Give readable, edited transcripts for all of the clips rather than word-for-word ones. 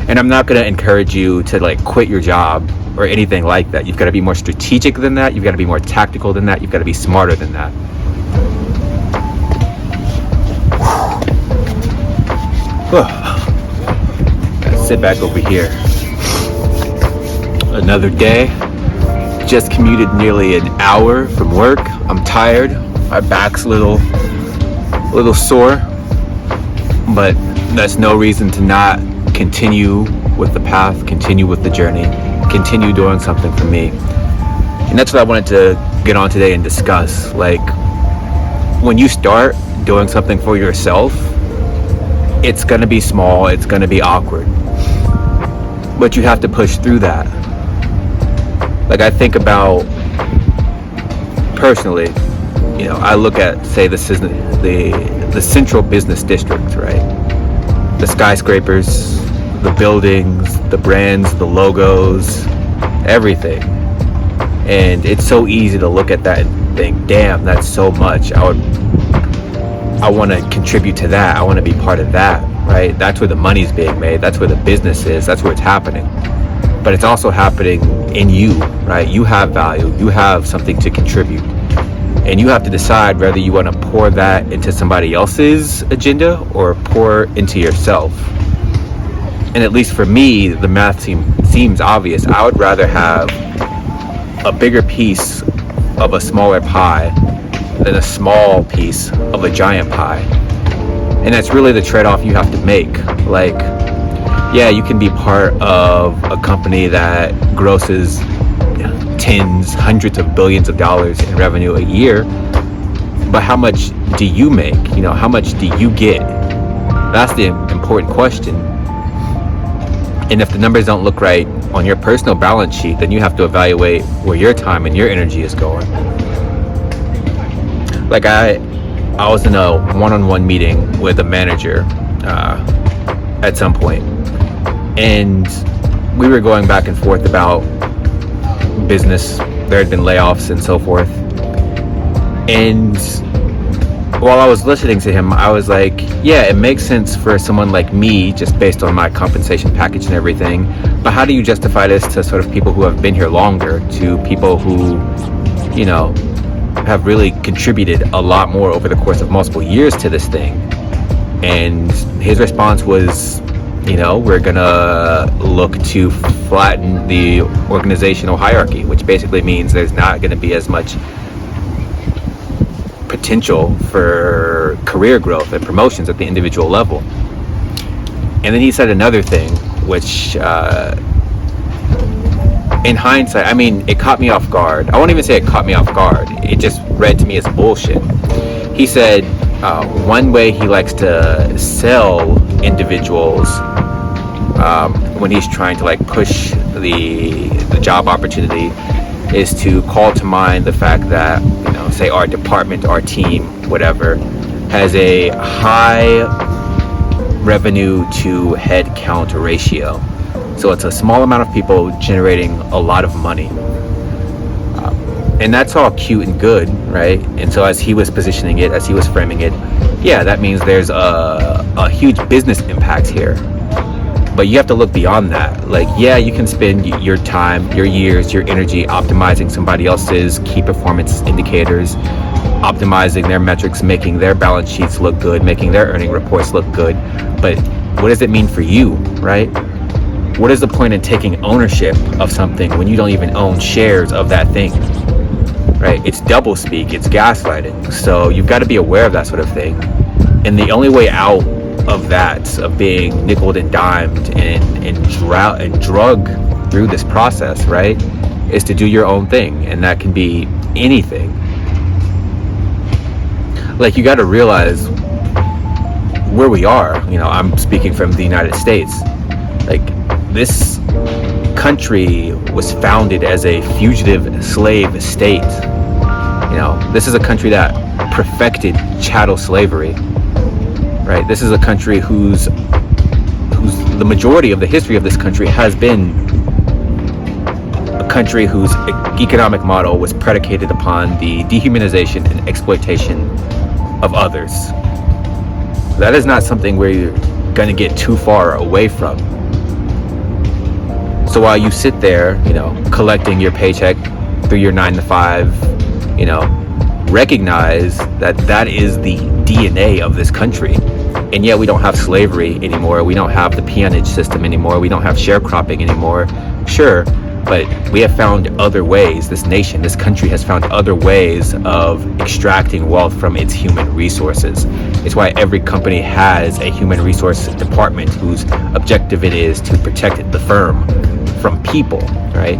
And I'm not going to encourage you to like quit your job or anything like that. You've got to be more strategic than that. You've got to be more tactical than that. You've got to be smarter than that. Sit back over here. Another day. Just commuted nearly an hour from work. I'm tired. My back's a little sore, but that's no reason to not continue with the path, continue with the journey, continue doing something for me. And that's what I wanted to get on today and discuss. Like, when you start doing something for yourself, it's gonna be small, it's gonna be awkward, but you have to push through that. Like, I think about, personally, you know, I look at, say, the central business district, right? The skyscrapers, the buildings, the brands, the logos, everything. And it's so easy to look at that and think, damn, that's so much. I want to contribute to that. I want to be part of that, right? That's where the money's being made. That's where the business is. That's where it's happening. But it's also happening in you, right? You have value. You have something to contribute. And you have to decide whether you want to pour that into somebody else's agenda or pour into yourself. And at least for me, the math seems obvious. I would rather have a bigger piece of a smaller pie than a small piece of a giant pie. And that's really the trade-off you have to make. Like, yeah, you can be part of a company that grosses tens, hundreds of billions of dollars in revenue a year, but how much do you make? You know, how much do you get? That's the important question. And if the numbers don't look right on your personal balance sheet, then you have to evaluate where your time and your energy is going. Like, I was in a one-on-one meeting with a manager at some point, and we were going back and forth about business. There had been layoffs and so forth. And while I was listening to him, I was like, yeah, it makes sense for someone like me, just based on my compensation package and everything. But how do you justify this to sort of people who have been here longer, to people who, you know, have really contributed a lot more over the course of multiple years to this thing? And his response was, you know, we're gonna look to flatten the organizational hierarchy, which basically means there's not gonna be as much potential for career growth and promotions at the individual level. And then he said another thing, which in hindsight, I mean, it caught me off guard. I won't even say it caught me off guard. It just read to me as bullshit. He said one way he likes to sell individuals when he's trying to like push the job opportunity is to call to mind the fact that, you know, say our department, our team, whatever, has a high revenue to head count ratio. So it's a small amount of people generating a lot of money. And that's all cute and good, right? And so as he was positioning it, as he was framing it, yeah, that means there's a huge business impact here. But you have to look beyond that. Like, yeah, you can spend your time, your years, your energy optimizing somebody else's key performance indicators, optimizing their metrics, making their balance sheets look good, making their earning reports look good. But what does it mean for you, right? What is the point in taking ownership of something when you don't even own shares of that thing, right? It's doublespeak, it's gaslighting. So you've got to be aware of that sort of thing. And the only way out of that, of being nickeled and dimed and drugged through this process, right, is to do your own thing. And that can be anything. Like, you got to realize where we are. You know, I'm speaking from the United States. Like, this country was founded as a fugitive slave state. You know, this is a country that perfected chattel slavery, right? This is a country whose the majority of the history of this country has been a country whose economic model was predicated upon the dehumanization and exploitation of others. That is not something where you're going to get too far away from. So while you sit there, collecting your paycheck through your 9 to 5, recognize that is the DNA of this country. And yet we don't have slavery anymore. We don't have the peonage system anymore. We don't have sharecropping anymore. Sure, but we have found other ways. This nation, this country has found other ways of extracting wealth from its human resources. It's why every company has a human resource department whose objective it is to protect the firm from people, right?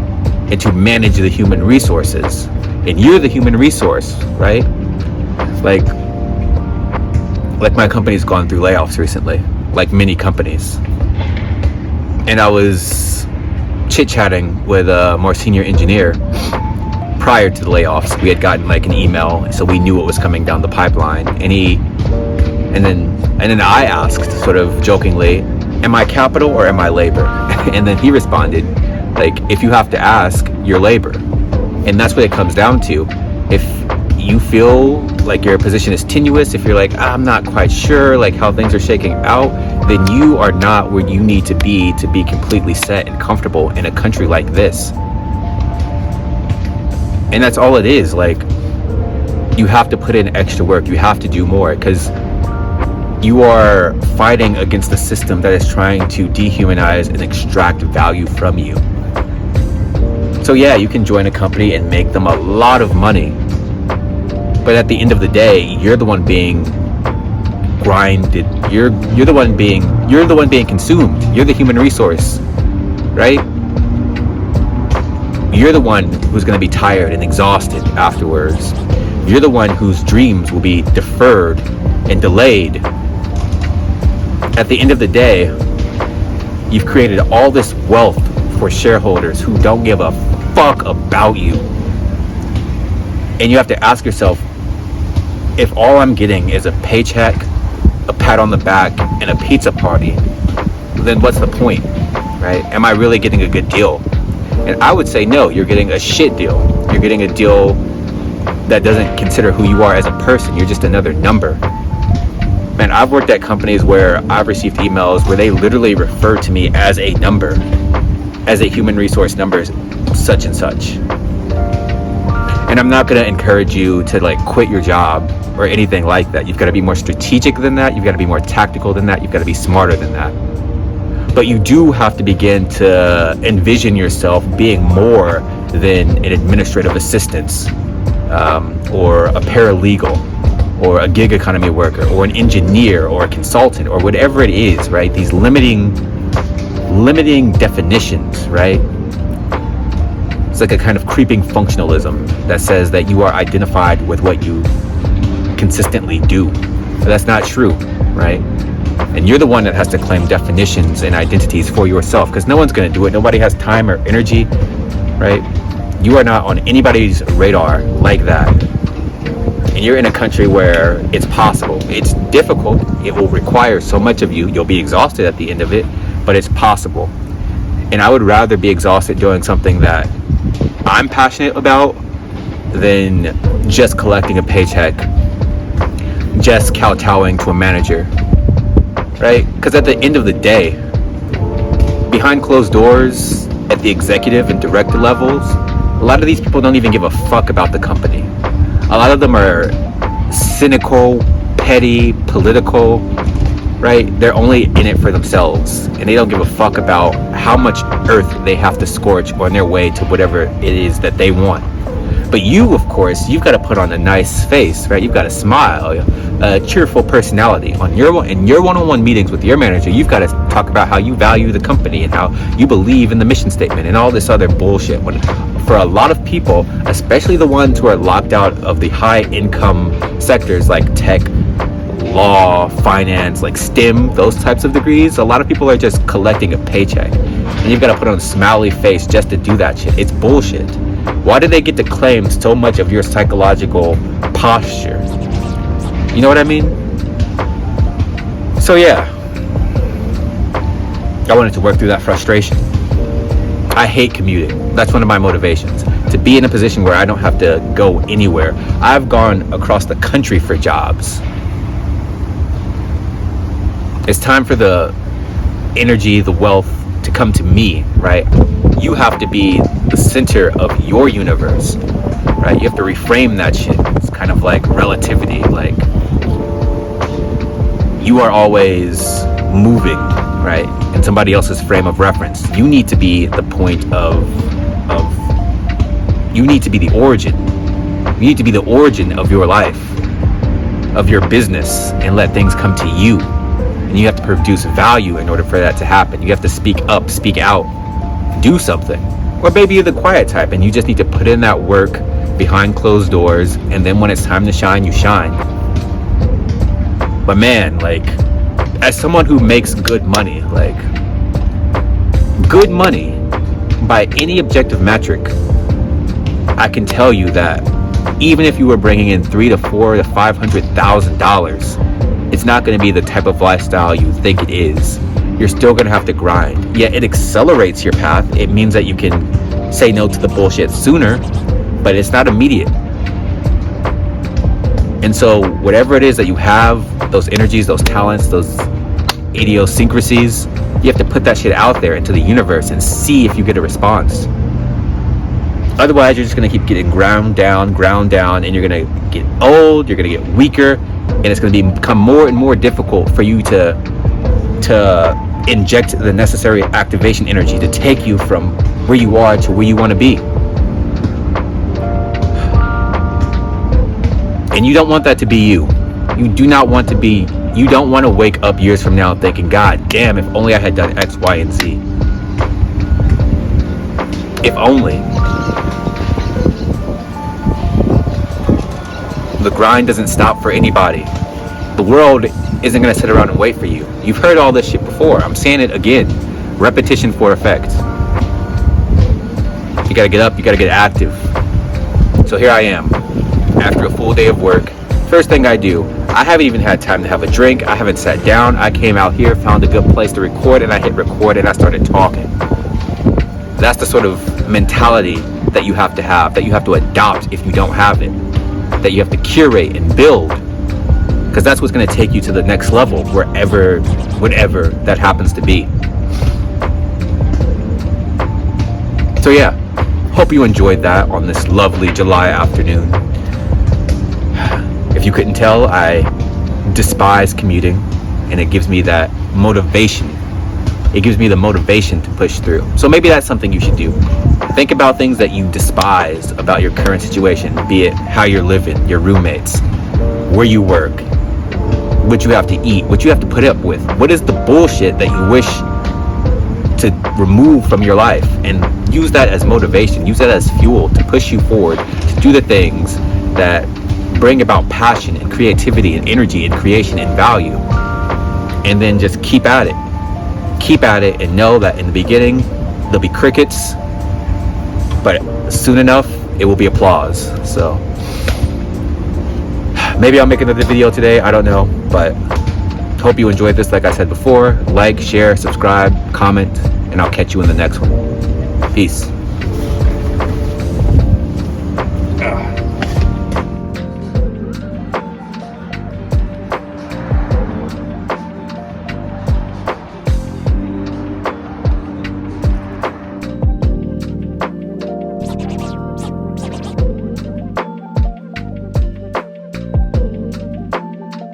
And to manage the human resources. And you're the human resource, right? Like my company's gone through layoffs recently, like many companies. And I was chit-chatting with a more senior engineer prior to the layoffs. We had gotten like an email, so we knew what was coming down the pipeline. And then I asked, sort of jokingly, am I capital or am I labor? And then he responded, like, if you have to ask, you're labor. And that's what it comes down to. If you feel like your position is tenuous, if you're like, I'm not quite sure like how things are shaking out, then you are not where you need to be completely set and comfortable in a country like this. And that's all it is. Like, you have to put in extra work. You have to do more, because you are fighting against a system that is trying to dehumanize and extract value from you. So yeah, you can join a company and make them a lot of money, but at the end of the day, you're the one being grinded. You're the one being consumed. You're the human resource, right? You're the one who's going to be tired and exhausted afterwards. You're the one whose dreams will be deferred and delayed. At the end of the day, you've created all this wealth for shareholders who don't give a fuck about you. And you have to ask yourself, if all I'm getting is a paycheck, a pat on the back, and a pizza party, then what's the point, right? Am I really getting a good deal? And I would say no, you're getting a shit deal. You're getting a deal that doesn't consider who you are as a person. You're just another number. Man, I've worked at companies where I've received emails where they literally refer to me as a number, as a human resource number, such and such. And I'm not going to encourage you to like quit your job or anything like that. You've got to be more strategic than that. You've got to be more tactical than that. You've got to be smarter than that. But you do have to begin to envision yourself being more than an administrative assistant, or a paralegal, or a gig economy worker, or an engineer, or a consultant, or whatever it is, right? These limiting definitions, right? It's like a kind of creeping functionalism that says that you are identified with what you consistently do. But that's not true, right? And you're the one that has to claim definitions and identities for yourself, because no one's going to do it. Nobody has time or energy, right? You are not on anybody's radar like that. And you're in a country where it's possible. It's difficult. It will require so much of you. You'll be exhausted at the end of it, but it's possible. And I would rather be exhausted doing something that I'm passionate about than just collecting a paycheck, just kowtowing to a manager, right? Because at the end of the day, behind closed doors, at the executive and director levels, a lot of these people don't even give a fuck about the company. A lot of them are cynical, petty, political, right? They're only in it for themselves, and they don't give a fuck about how much earth they have to scorch on their way to whatever it is that they want. But you, of course, you've got to put on a nice face, right? You've got to smile, a cheerful personality. In your one-on-one meetings with your manager, you've got to talk about how you value the company and how you believe in the mission statement and all this other bullshit. When for a lot of people, especially the ones who are locked out of the high-income sectors like tech, law, finance, like STEM, those types of degrees, a lot of people are just collecting a paycheck. And you've got to put on a smiley face just to do that shit. It's bullshit. Why do they get to claim so much of your psychological posture? You know what I mean? So yeah, I wanted to work through that frustration. I hate commuting. That's one of my motivations. To be in a position where I don't have to go anywhere. I've gone across the country for jobs. It's time for the energy, the wealth to come to me, right? You have to be the center of your universe, right? You have to reframe that shit. It's kind of like relativity, like you are always moving, right, in somebody else's frame of reference. You need to be the point of you need to be the origin. You need to be the origin of your life, of your business, and let things come to you. And you have to produce value in order for that to happen. You have to speak up, speak out, do something. Or maybe you're the quiet type and you just need to put in that work behind closed doors, and then when it's time to shine, you shine. But man, like, as someone who makes good money, like good money by any objective metric, I can tell you that even if you were bringing in $300,000 to $400,000 to $500,000, it's not going to be the type of lifestyle you think it is. You're still going to have to grind. Yeah, it accelerates your path. It means that you can say no to the bullshit sooner, but it's not immediate. And so whatever it is that you have, those energies, those talents, those idiosyncrasies, you have to put that shit out there into the universe and see if you get a response. Otherwise, you're just going to keep getting ground down, and you're going to get old, you're going to get weaker, and it's going to become more and more difficult for you to inject the necessary activation energy to take you from where you are to where you want to be. And you don't want that to be you. You do not want to be, you don't want to wake up years from now thinking, God damn, if only I had done X, Y, and Z. If only. The grind doesn't stop for anybody. The world isn't going to sit around and wait for you. You've heard all this shit before. I'm saying it again. Repetition for effect. You got to get up. You got to get active. So here I am. After a full day of work, first thing I do, I haven't even had time to have a drink. I haven't sat down. I came out here, found a good place to record, and I hit record and I started talking. That's the sort of mentality that you have, that you have to adopt if you don't have it, that you have to curate and build, because that's what's going to take you to the next level, whatever that happens to be. So yeah, hope you enjoyed that on this lovely July afternoon. If you couldn't tell, I despise commuting, and it gives me that motivation. It gives me the motivation to push through. So maybe that's something you should do. Think about things that you despise about your current situation, be it how you're living, your roommates, where you work, what you have to eat, what you have to put up with. What is the bullshit that you wish to remove from your life? And use that as motivation. Use that as fuel to push you forward, to do the things that bring about passion and creativity and energy and creation and value. And then just keep at it and know that in the beginning there'll be crickets, but soon enough it will be applause. So maybe I'll make another video today, I don't know, but hope you enjoyed this. Like I said before, like, share, subscribe, comment, and I'll catch you in the next one. Peace.